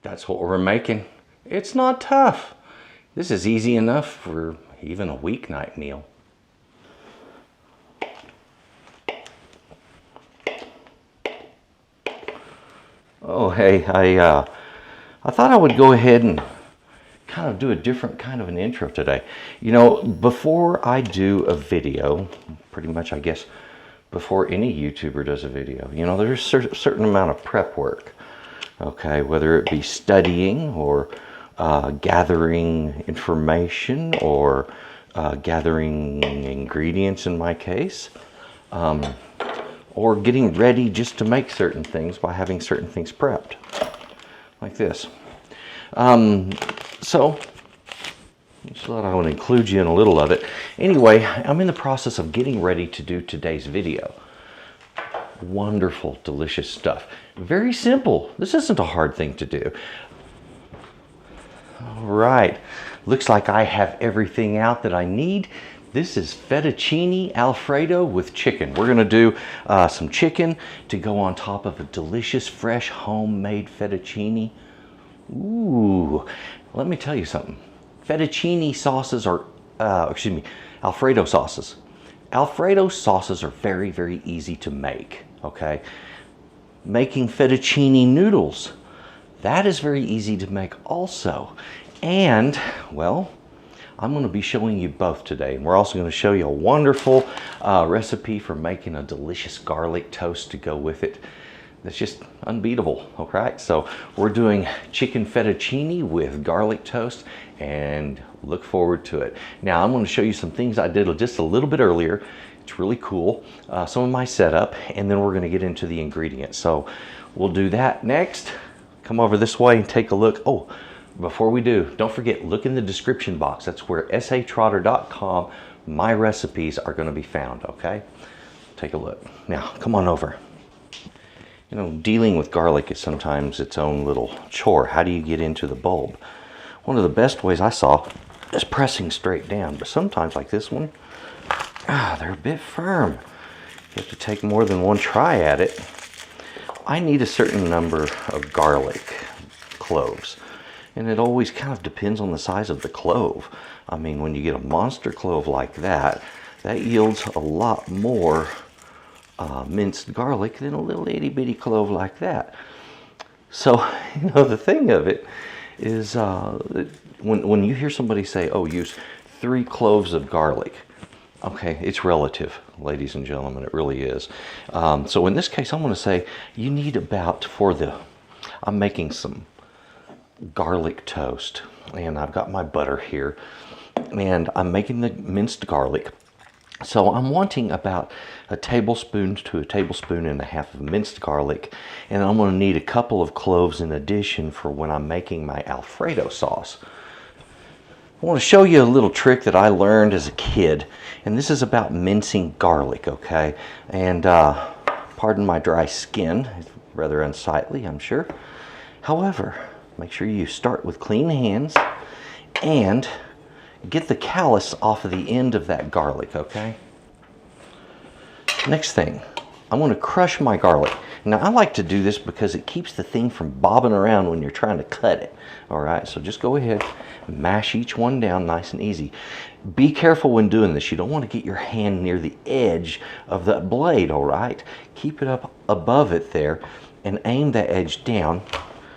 That's what we're making. It's not tough. This is easy enough for even a weeknight meal. Oh, hey, I thought I would go ahead and kind of do a different kind of an intro today. You know, before I do a video, pretty much I guess before any YouTuber does a video, you know, there's a certain amount of prep work. Okay, whether it be studying or gathering information or gathering ingredients in my case, or getting ready just to make certain things by having certain things prepped, like this. So, just thought I would include you in a little of it. Anyway, I'm in the process of getting ready to do today's video. Wonderful, delicious stuff. Very simple. This isn't a hard thing to do. All right. Looks like I have everything out that I need. This is fettuccine Alfredo with chicken. We're going to do some chicken to go on top of a delicious, fresh, homemade fettuccine. Ooh, let me tell you something. Fettuccine sauces are, Alfredo sauces. Alfredo sauces are very, very easy to make, okay? Making fettuccine noodles, that is very easy to make also. And, well, I'm going to be showing you both today. And we're also going to show you a wonderful recipe for making a delicious garlic toast to go with it. That's just unbeatable, okay? So we're doing chicken fettuccine with garlic toast, and look forward to it. Now I'm going to show you some things I did just a little bit earlier. It's really cool, some of my setup, and then we're going to get into the ingredients. So we'll do that next. Come over this way and take a look. Oh, before we do, don't forget, look in the description box. That's where S.A.Trotter.com, my recipes are going to be found, okay? Take a look. Now, come on over. You know, dealing with garlic is sometimes its own little chore. How do you get into the bulb? One of the best ways I saw is pressing straight down, but sometimes like this one, they're a bit firm. You have to take more than one try at it. I need a certain number of garlic cloves, and it always kind of depends on the size of the clove. I mean, when you get a monster clove like that, that yields a lot more minced garlic than a little itty bitty clove like that. So, you know, the thing of it is when you hear somebody say, oh, use 3 cloves of garlic, okay, it's relative, ladies and gentlemen, it really is. So in this case, I'm going to say you need about, I'm making some garlic toast, and I've got my butter here, and I'm making the minced garlic. So I'm wanting about a tablespoon to a tablespoon and a half of minced garlic, and I'm going to need a couple of cloves in addition for when I'm making my Alfredo sauce. I want to show you a little trick that I learned as a kid, and this is about mincing garlic, okay? And pardon my dry skin, it's rather unsightly, I'm sure. However, make sure you start with clean hands and get the callus off of the end of that garlic, okay? Next thing, I'm going to crush my garlic. Now, I like to do this because it keeps the thing from bobbing around when you're trying to cut it, all right? So just go ahead and mash each one down nice and easy. Be careful when doing this. You don't want to get your hand near the edge of that blade, all right? Keep it up above it there and aim that edge down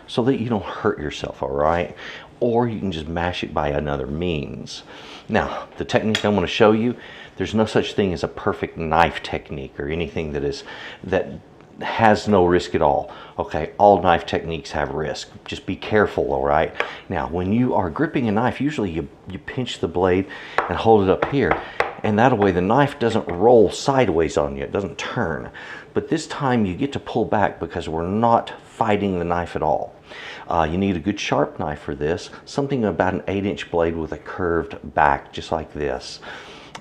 so that you don't hurt yourself, all right? Or you can just mash it by another means. Now, the technique I'm going to show you, there's no such thing as a perfect knife technique or anything that has no risk at all. Okay, all knife techniques have risk. Just be careful, all right? Now, when you are gripping a knife, usually you pinch the blade and hold it up here, and that way the knife doesn't roll sideways on you. It doesn't turn. But this time you get to pull back because we're not fighting the knife at all. You need a good sharp knife for this, something about an 8-inch blade with a curved back, just like this.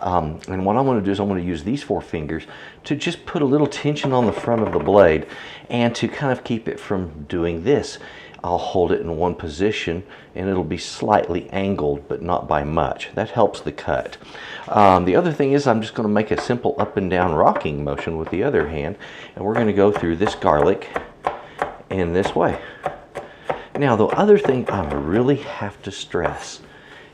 And what I'm going to do is I'm going to use these 4 fingers to just put a little tension on the front of the blade and to kind of keep it from doing this. I'll hold it in one position and it'll be slightly angled, but not by much. That helps the cut. The other thing is I'm just going to make a simple up and down rocking motion with the other hand, and we're going to go through this garlic in this way. Now, the other thing I really have to stress,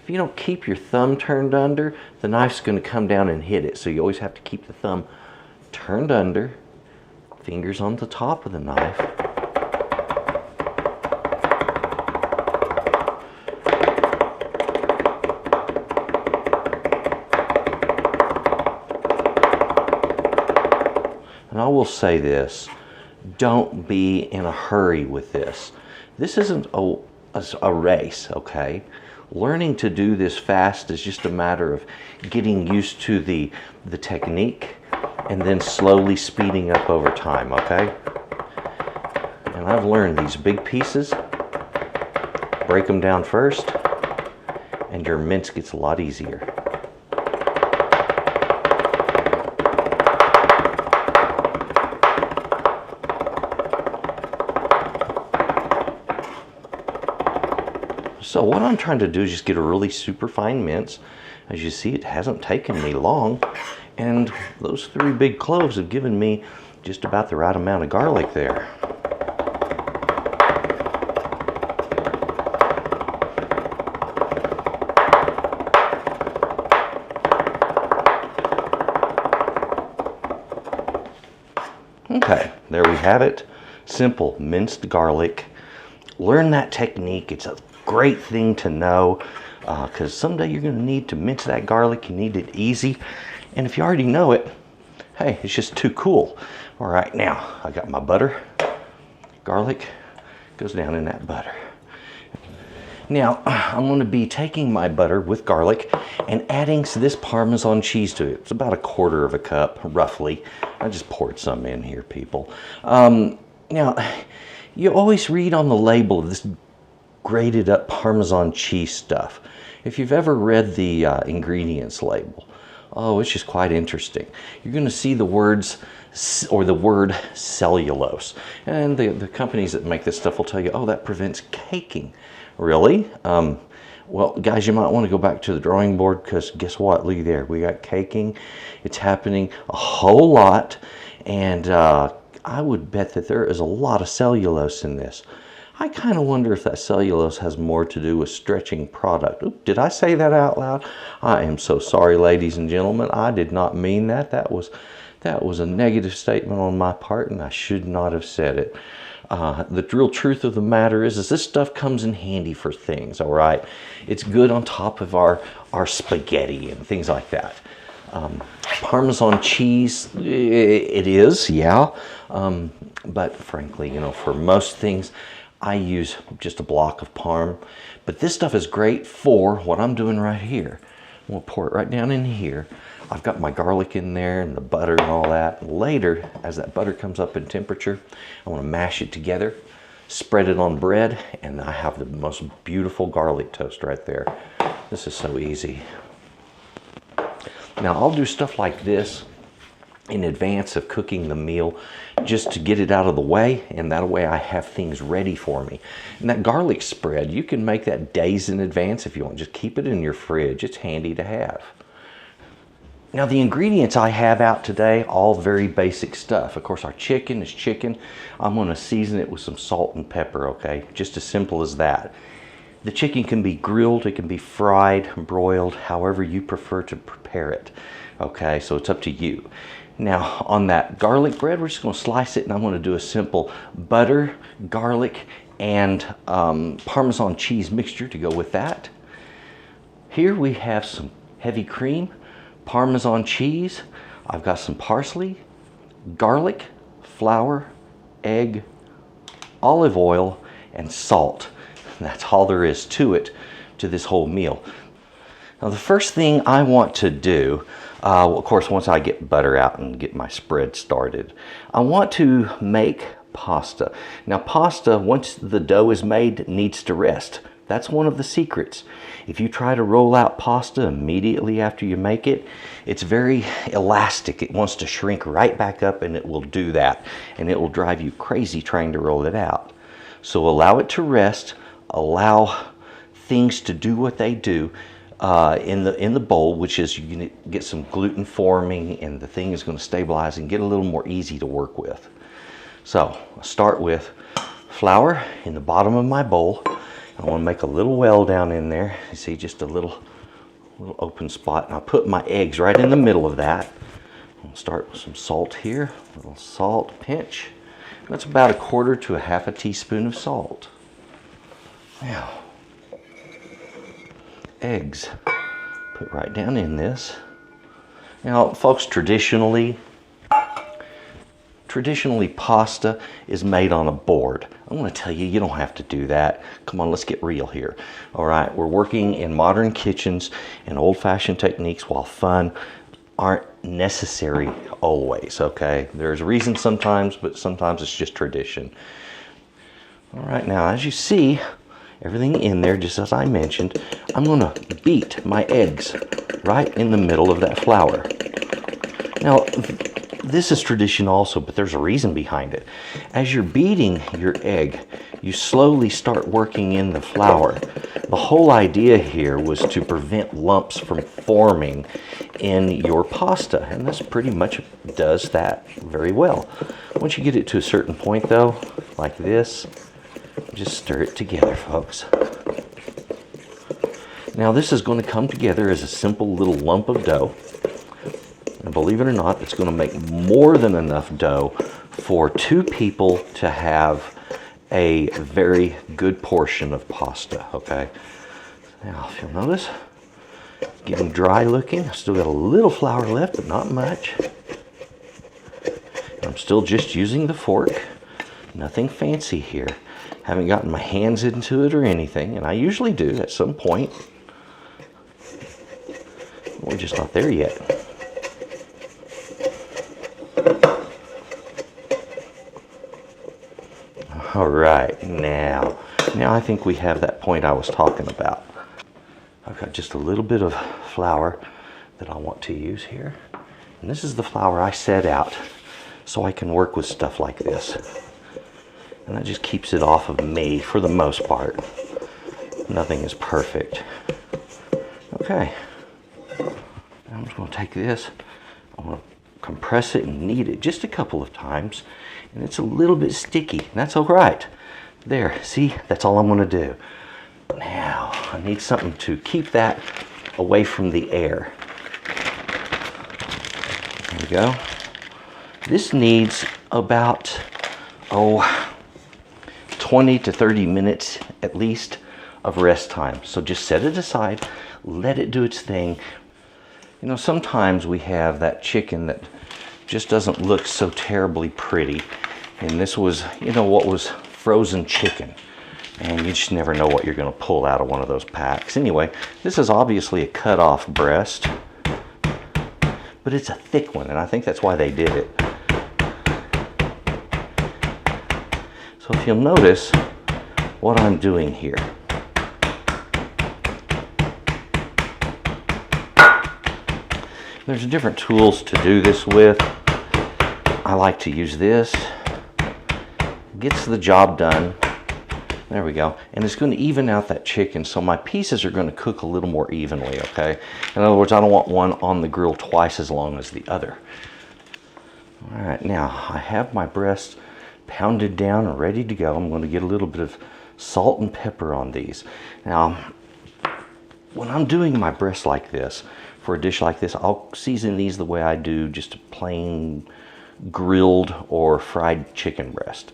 if you don't keep your thumb turned under, the knife's going to come down and hit it. So you always have to keep the thumb turned under, fingers on the top of the knife. And I will say this, don't be in a hurry with this. This isn't a race, okay? Learning to do this fast is just a matter of getting used to the technique and then slowly speeding up over time, okay? And I've learned these big pieces, break them down first, and your mince gets a lot easier. So what I'm trying to do is just get a really super fine mince. As you see, it hasn't taken me long. And those 3 big cloves have given me just about the right amount of garlic there. Okay, there we have it. Simple minced garlic. Learn that technique. It's a great thing to know because someday you're going to need to mince that garlic. You need it easy. And if you already know it, hey, it's just too cool. All right, now I got my butter. Garlic goes down in that butter. Now I'm going to be taking my butter with garlic and adding this Parmesan cheese to it. It's about 1/4 cup, roughly. I just poured some in here, people. Now, you always read on the label of this grated up Parmesan cheese stuff. If you've ever read the ingredients label, oh, it's just quite interesting. You're going to see the words or the word cellulose. And the companies that make this stuff will tell you, oh, that prevents caking. Really? Well, guys, you might want to go back to the drawing board because guess what? Look there. We got caking. It's happening a whole lot. And I would bet that there is a lot of cellulose in this. I kind of wonder if that cellulose has more to do with stretching product. Oop, did I say that out loud? I am so sorry, ladies and gentlemen. I did not mean that. That was a negative statement on my part, and I should not have said it. The real truth of the matter is this stuff comes in handy for things, all right? It's good on top of our spaghetti and things like that. Parmesan cheese, it is, yeah. But frankly, you know, for most things, I use just a block of Parm. But this stuff is great for what I'm doing right here. We'll pour it right down in here. I've got my garlic in there and the butter and all that. Later, as that butter comes up in temperature, I want to mash it together, spread it on bread, and I have the most beautiful garlic toast right there. This is so easy. Now, I'll do stuff like this in advance of cooking the meal just to get it out of the way, and that way I have things ready for me. And that garlic spread, you can make that days in advance if you want. Just keep it in your fridge. It's handy to have. Now, the ingredients I have out today, all very basic stuff. Of course, our chicken is chicken. I'm going to season it with some salt and pepper, okay? Just as simple as that. The chicken can be grilled, it can be fried, broiled, however you prefer to prepare it, okay? So it's up to you. Now, on that garlic bread, we're just going to slice it, and I'm going to do a simple butter, garlic, and Parmesan cheese mixture to go with that. Here we have some heavy cream, Parmesan cheese. I've got some parsley, garlic, flour, egg, olive oil, and salt. And that's all there is to it, to this whole meal. Now, the first thing I want to do, of course, once I get butter out and get my spread started, I want to make pasta. Now, pasta, once the dough is made, needs to rest. That's one of the secrets. If you try to roll out pasta immediately after you make it, it's very elastic. It wants to shrink right back up, and it will do that. And it will drive you crazy trying to roll it out. So allow it to rest. Allow things to do what they do in the bowl, which is you're going to get some gluten forming, and the thing is going to stabilize and get a little more easy to work with. So I'll start with flour in the bottom of my bowl. I want to make a little well down in there. You see, just a little open spot. And I'll put my eggs right in the middle of that. I'll start with some salt here. A little salt, pinch. That's about 1/4 to 1/2 teaspoon of salt. Now, eggs. Put right down in this. Now, folks, traditionally pasta is made on a board. I'm going to tell you, you don't have to do that. Come on, let's get real here. All right, we're working in modern kitchens, and old-fashioned techniques, while fun, aren't necessary always, okay? There's reasons sometimes, but sometimes it's just tradition. All right, now, as you see, everything in there, just as I mentioned, I'm going to beat my eggs right in the middle of that flour. Now, this is tradition also, but there's a reason behind it. As you're beating your egg, you slowly start working in the flour. The whole idea here was to prevent lumps from forming in your pasta, and this pretty much does that very well. Once you get it to a certain point, though, like this, just stir it together, folks. Now, this is going to come together as a simple little lump of dough. And believe it or not, it's going to make more than enough dough for 2 people to have a very good portion of pasta, okay? Now, if you'll notice, getting dry looking. I still got a little flour left, but not much. I'm still just using the fork. Nothing fancy here. Haven't gotten my hands into it or anything, and I usually do at some point. We're just not there yet. All right, now I think we have that point I was talking about. I've got just a little bit of flour that I want to use here. And this is the flour I set out so I can work with stuff like this. And that just keeps it off of me for the most part. Nothing is perfect. Okay, I'm just going to take this. I'm going to compress it and knead it just a couple of times. And it's a little bit sticky, and that's all right. There, see, that's all I'm going to do. Now, I need something to keep that away from the air. There we go. This needs about, 20 to 30 minutes at least of rest time. So just set it aside, let it do its thing. You know, sometimes we have that chicken that just doesn't look so terribly pretty. And this was, what was frozen chicken. And you just never know what you're going to pull out of one of those packs. Anyway, this is obviously a cut-off breast. But it's a thick one, and I think that's why they did it. So if you'll notice what I'm doing here. There's different tools to do this with. I like to use this. Gets the job done. There we go. And it's going to even out that chicken, so my pieces are going to cook a little more evenly, okay? In other words, I don't want one on the grill twice as long as the other. All right, now I have my breast pounded down and ready to go. I'm going to get a little bit of salt and pepper on these. Now, when I'm doing my breast like this, for a dish like this, I'll season these the way I do just a plain grilled or fried chicken breast.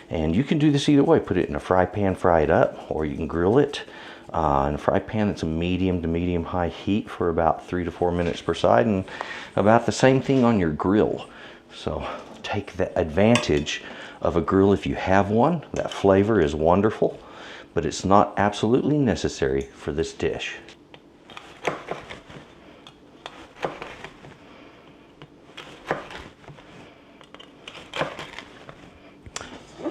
And you can do this either way. Put it in a fry pan, fry it up, or you can grill it in a fry pan. It's a medium to medium high heat for about 3 to 4 minutes per side, and about the same thing on your grill. So take the advantage of a grill if you have one. That flavor is wonderful, but it's not absolutely necessary for this dish.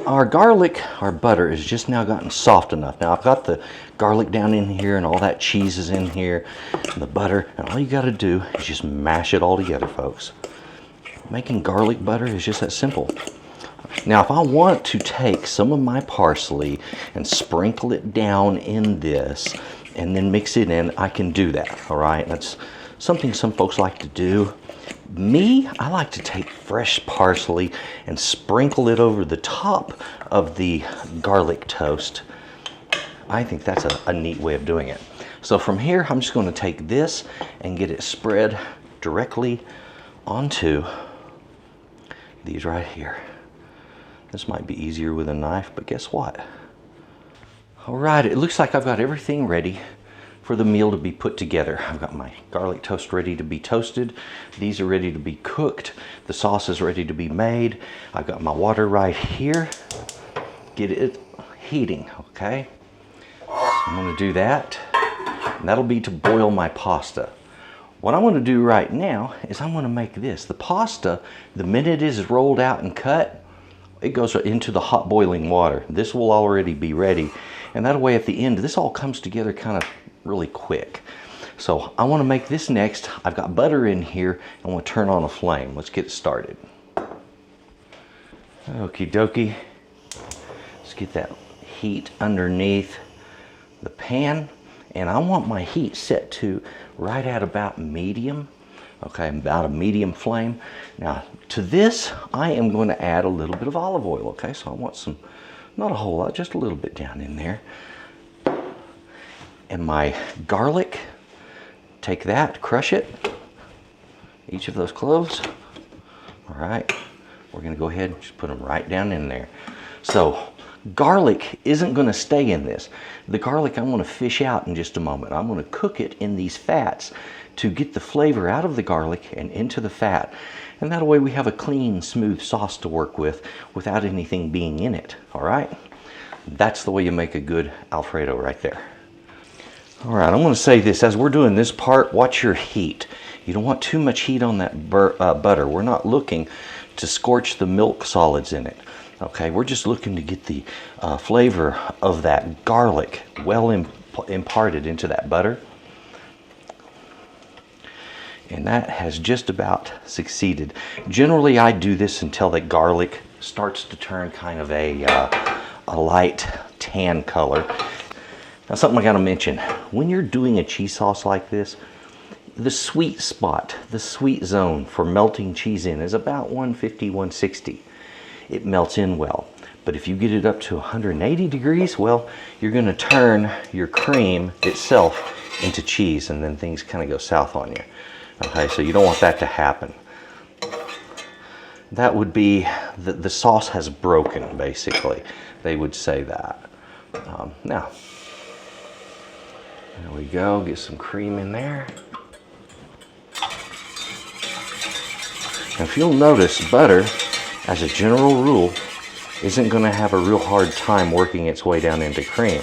Our garlic, our butter has just now gotten soft enough. Now I've got the garlic down in here and all that cheese is in here and the butter, and all you got to do is just mash it all together, folks. Making garlic butter is just that simple. Now if I want to take some of my parsley and sprinkle it down in this and then mix it in, I can do that, all right? That's something some folks like to do. Me, I like to take fresh parsley and sprinkle it over the top of the garlic toast. I think that's a neat way of doing it. So from here, I'm just going to take this and get it spread directly onto these right here. This might be easier with a knife, but guess what? All right, it looks like I've got everything ready for the meal to be put together. I've got my garlic toast ready to be toasted. These are ready to be cooked. The sauce is ready to be made. I've got my water right here. Get it heating, okay? So I'm gonna do that, and that'll be to boil my pasta. What I want to do right now is I'm going to make this. The pasta, the minute it is rolled out and cut, it goes into the hot boiling water. This will already be ready, and that way at the end, this all comes together kind of really quick. So I want to make this next. I've got butter in here. I want to turn on a flame. Let's get started. Okie dokie. Let's get that heat underneath the pan, and I want my heat set to right at about medium. Okay, about a medium flame. Now to this, I am going to add a little bit of olive oil. Okay, so I want some, not a whole lot, just a little bit down in there. And my garlic, take that, crush it, each of those cloves. All right, we're gonna go ahead and just put them right down in there. So garlic isn't gonna stay in this. The garlic I'm gonna fish out in just a moment. I'm gonna cook it in these fats to get the flavor out of the garlic and into the fat. And that way we have a clean, smooth sauce to work with without anything being in it, all right? That's the way you make a good Alfredo right there. All right, I'm going to say this, as we're doing this part, watch your heat. You don't want too much heat on that butter. We're not looking to scorch the milk solids in it. Okay, we're just looking to get the flavor of that garlic well imparted into that butter. And that has just about succeeded. Generally, I do this until the garlic starts to turn kind of a light tan color. Now, something I gotta mention, when you're doing a cheese sauce like this, the sweet spot, the sweet zone for melting cheese in is about 150, 160. It melts in well. But if you get it up to 180 degrees, well, you're gonna turn your cream itself into cheese, and then things kind of go south on you. Okay, so you don't want that to happen. That would be, the sauce has broken, basically. They would say that. Now, there we go, get some cream in there. Now, if you'll notice, butter, as a general rule, isn't gonna have a real hard time working its way down into cream.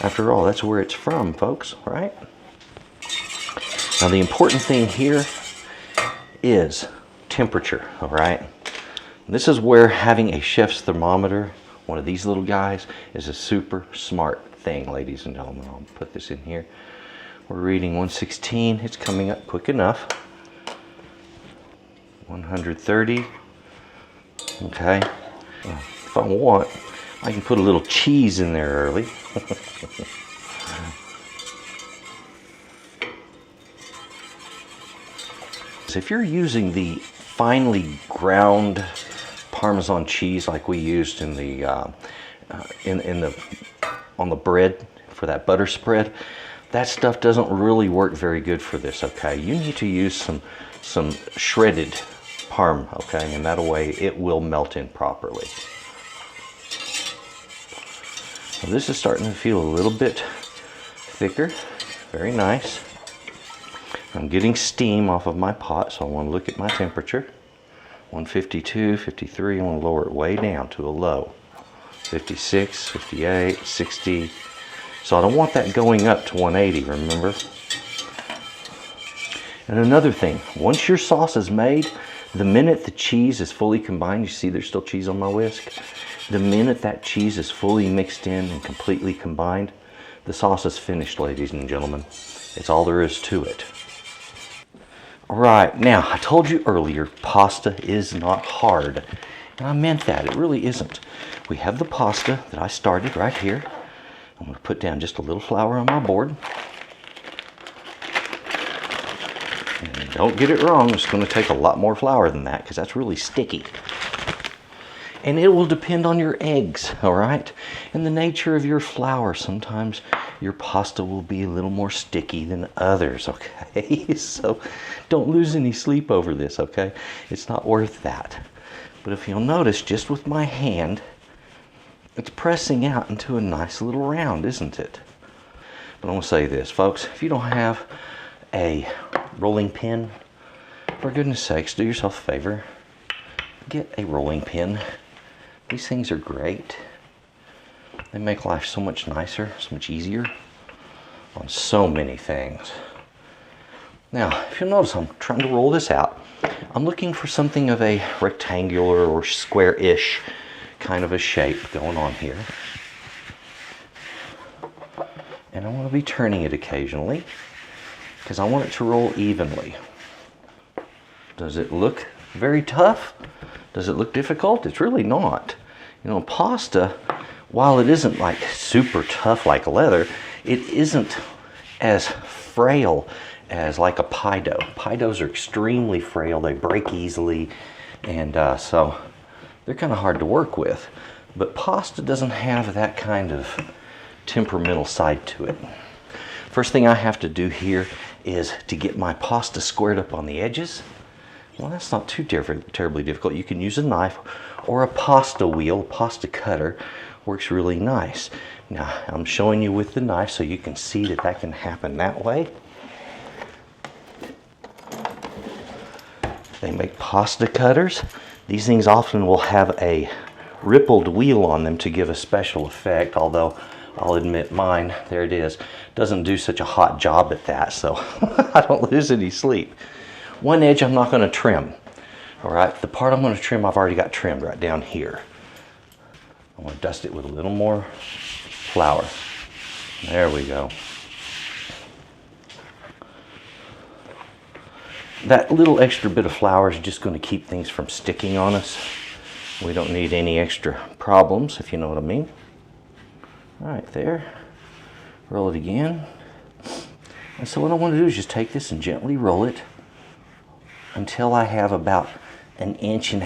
After all, that's where it's from, folks, right? Now, the important thing here is temperature, all right? This is where having a chef's thermometer, one of these little guys, is a super smart thing, ladies and gentlemen. I'll put this in here. We're reading 116. It's coming up quick enough. 130. Okay. If I want, I can put a little cheese in there early. So if you're using the finely ground Parmesan cheese like we used in the on the bread for that butter spread, that stuff doesn't really work very good for this. Okay, you need to use some shredded parm, okay, and that way it will melt in properly. So this is starting to feel a little bit thicker. Very nice. I'm getting steam off of my pot, so I want to look at my temperature. 152, 53, I want to lower it way down to a low. 56, 58, 60. So I don't want that going up to 180, remember? And another thing, once your sauce is made, the minute the cheese is fully combined, you see there's still cheese on my whisk? The minute that cheese is fully mixed in and completely combined, the sauce is finished, ladies and gentlemen. It's all there is to it. All right, now I told you earlier, pasta is not hard. And I meant that, it really isn't. We have the pasta that I started right here. I'm gonna put down just a little flour on my board. And don't get it wrong, it's going to take a lot more flour than that because that's really sticky. And it will depend on your eggs, all right? And the nature of your flour. Sometimes your pasta will be a little more sticky than others, okay? So don't lose any sleep over this, okay? It's not worth that. But if you'll notice, just with my hand, it's pressing out into a nice little round, isn't it? But I'm gonna say this, folks, if you don't have a rolling pin, for goodness sakes, do yourself a favor, get a rolling pin. These things are great. They make life so much nicer, so much easier on so many things. Now, if you'll notice, I'm trying to roll this out. I'm looking for something of a rectangular or square-ish kind of a shape going on here. And I want to be turning it occasionally because I want it to roll evenly. Does it look very tough? Does it look difficult? It's really not. You know, pasta, while it isn't like super tough like leather, it isn't as frail as like a pie dough. Pie doughs are extremely frail. They break easily, and so they're kind of hard to work with. But pasta doesn't have that kind of temperamental side to it. First thing I have to do here is to get my pasta squared up on the edges. Well, that's not too terribly difficult. You can use a knife or a pasta wheel. Pasta cutter works really nice. Now, I'm showing you with the knife so you can see that that can happen that way. They make pasta cutters. These things often will have a rippled wheel on them to give a special effect, although I'll admit mine, there it is, doesn't do such a hot job at that, so I don't lose any sleep. One edge I'm not going to trim. All right, the part I'm going to trim, I've already got trimmed right down here. I'm going to dust it with a little more flour. There we go. That little extra bit of flour is just going to keep things from sticking on us. We don't need any extra problems, if you know what I mean. All right, there. Roll it again. And so what I want to do is just take this and gently roll it until I have about 1.5 inches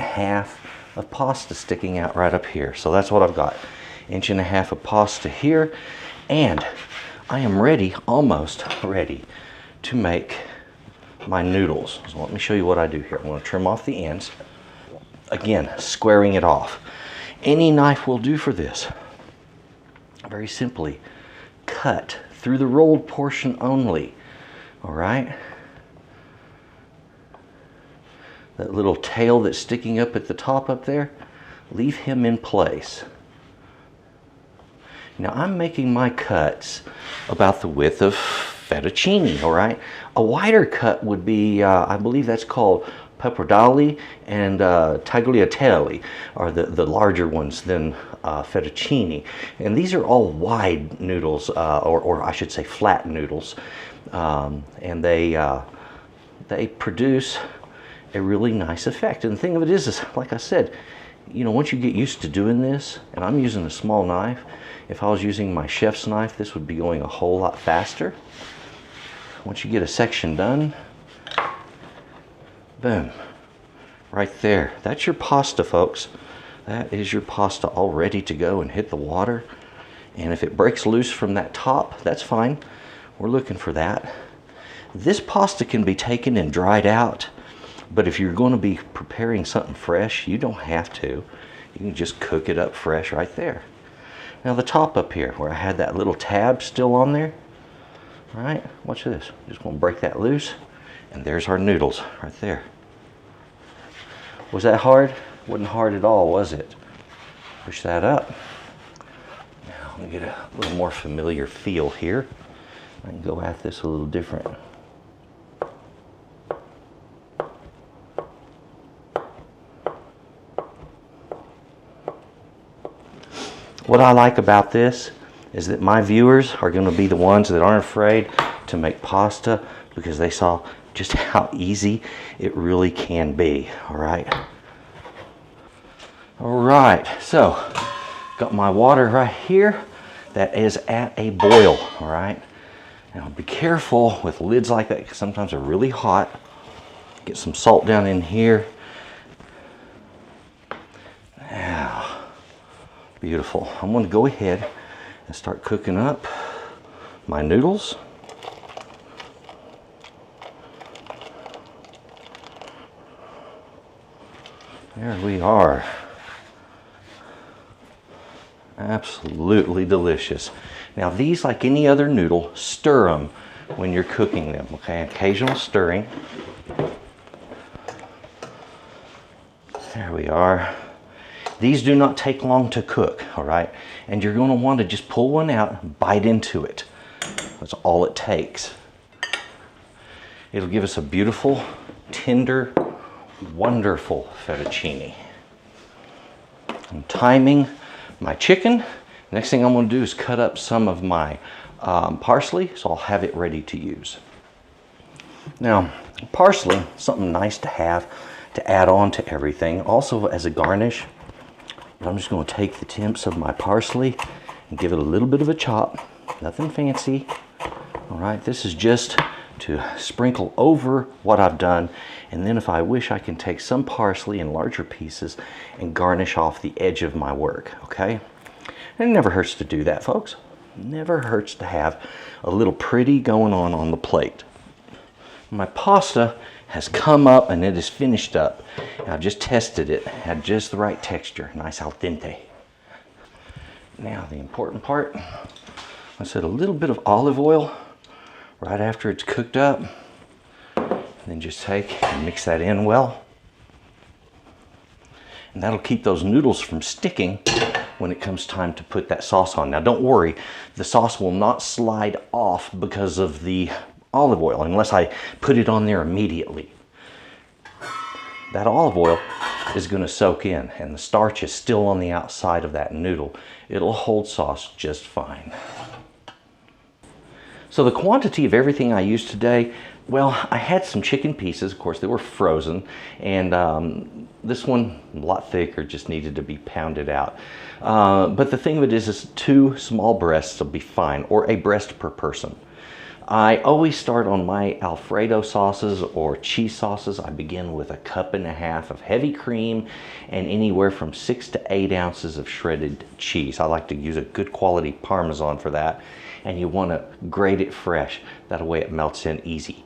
of pasta sticking out right up here. So that's what I've got, 1.5 inches of pasta here. And I am ready, almost ready, to make my noodles. So let me show you what I do here. I'm going to trim off the ends. Again, squaring it off. Any knife will do for this. Very simply, cut through the rolled portion only. All right? That little tail that's sticking up at the top up there, leave him in place. Now I'm making my cuts about the width of fettuccine, all right? A wider cut would be, I believe that's called pappardelle and tagliatelle, are the larger ones than fettuccine. And these are all wide noodles, or I should say flat noodles. And they produce a really nice effect. And the thing of it is like I said, you know, once you get used to doing this, and I'm using a small knife, if I was using my chef's knife, this would be going a whole lot faster. Once you get a section done, boom, right there. That's your pasta, folks. That is your pasta all ready to go and hit the water. And if it breaks loose from that top, that's fine. We're looking for that. This pasta can be taken and dried out, but if you're going to be preparing something fresh, you don't have to. You can just cook it up fresh right there. Now the top up here, where I had that little tab still on there, all right, watch this. Just going to break that loose, and there's our noodles right there. Was that hard? Wasn't hard at all, was it? Push that up. Now let me get a little more familiar feel here. I can go at this a little different. What I like about this is that my viewers are going to be the ones that aren't afraid to make pasta because they saw just how easy it really can be. All right. All right. So, got my water right here that is at a boil. All right. Now be careful with lids like that because sometimes they're really hot. Get some salt down in here. Now, beautiful. I'm going to go ahead and start cooking up my noodles. There we are. Absolutely delicious. Now these, like any other noodle, stir them when you're cooking them, okay? Occasional stirring. There we are. These do not take long to cook, all right? And you're going to want to just pull one out and bite into it. That's all it takes. It'll give us a beautiful, tender, wonderful fettuccine. I'm timing my chicken. Next thing I'm going to do is cut up some of my parsley, so I'll have it ready to use. Now, parsley, something nice to have to add on to everything, also as a garnish. But I'm just going to take the tips of my parsley and give it a little bit of a chop. Nothing fancy. All right, this is just to sprinkle over what I've done, and then if I wish, I can take some parsley in larger pieces and garnish off the edge of my work, okay? And it never hurts to do that, folks. Never hurts to have a little pretty going on the plate. My pasta has come up and it is finished up. I've just tested it, had just the right texture, nice al dente. Now the important part, I said a little bit of olive oil right after it's cooked up, and then just take and mix that in well. And that'll keep those noodles from sticking when it comes time to put that sauce on. Now don't worry, the sauce will not slide off because of the olive oil unless I put it on there immediately. That olive oil is going to soak in, and the starch is still on the outside of that noodle. It'll hold sauce just fine. So the quantity of everything I used today, well, I had some chicken pieces, of course they were frozen, and this one, a lot thicker, just needed to be pounded out. But the thing of it is 2 small breasts will be fine, or a breast per person. I always start on my Alfredo sauces or cheese sauces. I begin with 1.5 cups of heavy cream and anywhere from 6 to 8 ounces of shredded cheese. I like to use a good quality Parmesan for that, and you want to grate it fresh. That way it melts in easy.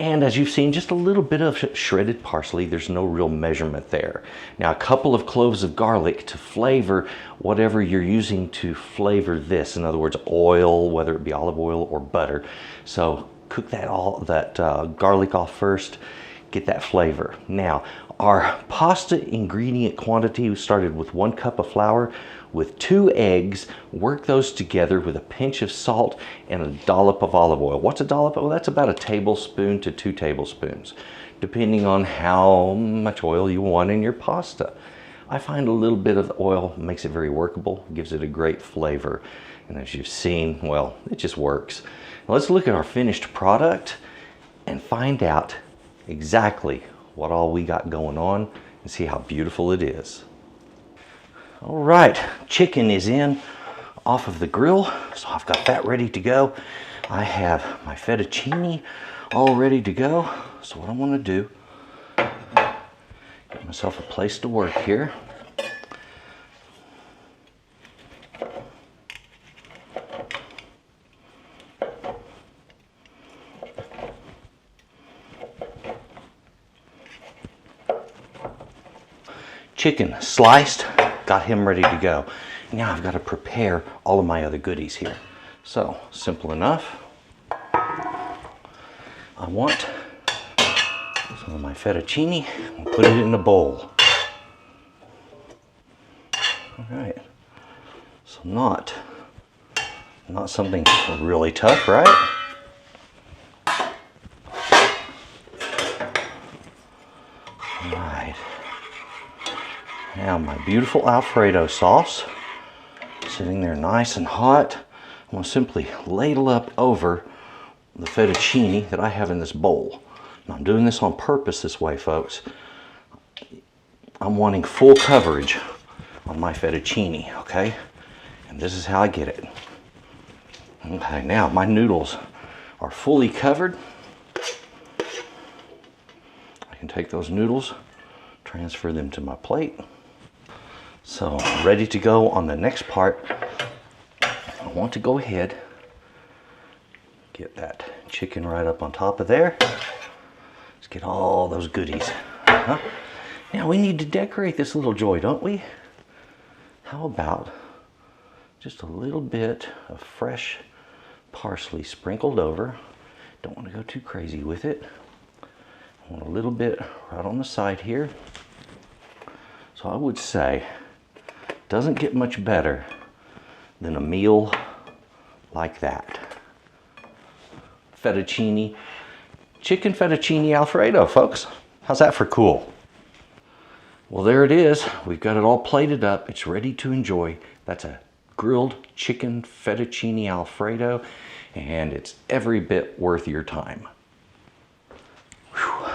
And as you've seen, just a little bit of shredded parsley. There's no real measurement there. Now, a couple of cloves of garlic to flavor whatever you're using to flavor this. In other words, oil, whether it be olive oil or butter. So cook that garlic off first, get that flavor. Now, our pasta ingredient quantity, we started with 1 cup of flour with 2 eggs. Work those together with a pinch of salt and a dollop of olive oil. What's a dollop? Well, that's about 1 tablespoon to 2 tablespoons, depending on how much oil you want in your pasta. I find a little bit of oil makes it very workable, gives it a great flavor. And as you've seen, well, it just works. Now let's look at our finished product and find out exactly what all we got going on and see how beautiful it is. All right, chicken is in off of the grill, so I've got that ready to go. I have my fettuccine all ready to go. So what I'm going to do, get myself a place to work here. Chicken sliced, got him ready to go. Now I've got to prepare all of my other goodies here. So, simple enough. I want some of my fettuccine and put it in a bowl. All right. So not something really tough, right? All right. Now my beautiful Alfredo sauce, sitting there nice and hot. I'm going to simply ladle up over the fettuccine that I have in this bowl. Now I'm doing this on purpose this way, folks. I'm wanting full coverage on my fettuccine, okay? And this is how I get it. Okay, now my noodles are fully covered. I can take those noodles, transfer them to my plate. So ready to go on the next part. I want to go ahead, get that chicken right up on top of there. Let's get all those goodies. Now we need to decorate this little joy, don't we? How about just a little bit of fresh parsley sprinkled over. Don't want to go too crazy with it. I want a little bit right on the side here. So I would say, doesn't get much better than a meal like that. Fettuccine, chicken fettuccine Alfredo, folks. How's that for cool? Well, there it is. We've got it all plated up. It's ready to enjoy. That's a grilled chicken fettuccine Alfredo, and it's every bit worth your time. Whew.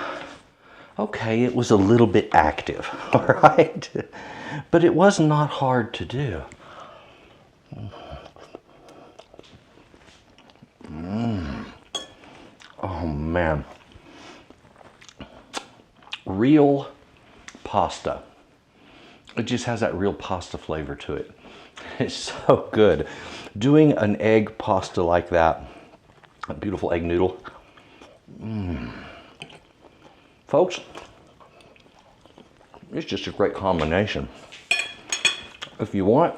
Okay, it was a little bit active, all right? But it was not hard to do. Oh man. Real pasta. It just has that real pasta flavor to it. It's so good. Doing an egg pasta like that, a beautiful egg noodle. Folks, it's just a great combination. If you want,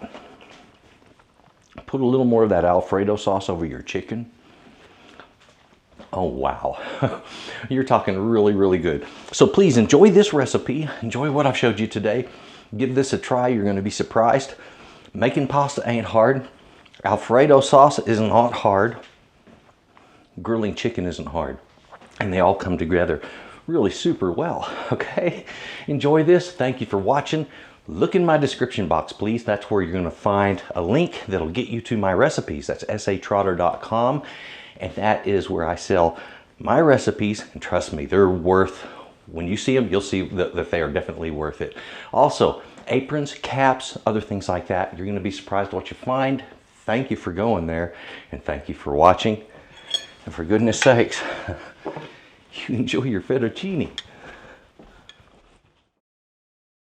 put a little more of that Alfredo sauce over your chicken. Oh wow, you're talking really, really good. So please enjoy this recipe. Enjoy what I've showed you today. Give this a try. You're going to be surprised. Making pasta ain't hard. Alfredo sauce isn't hard. Grilling chicken isn't hard. And they all come together really super well, okay? Enjoy this. Thank you for watching. Look in my description box, please. That's where you're going to find a link that'll get you to my recipes. That's S.A.Trotter.com. And that is where I sell my recipes. And trust me, they're worth, when you see them, you'll see that they are definitely worth it. Also, aprons, caps, other things like that. You're going to be surprised what you find. Thank you for going there. And thank you for watching. And for goodness sakes, you enjoy your fettuccine.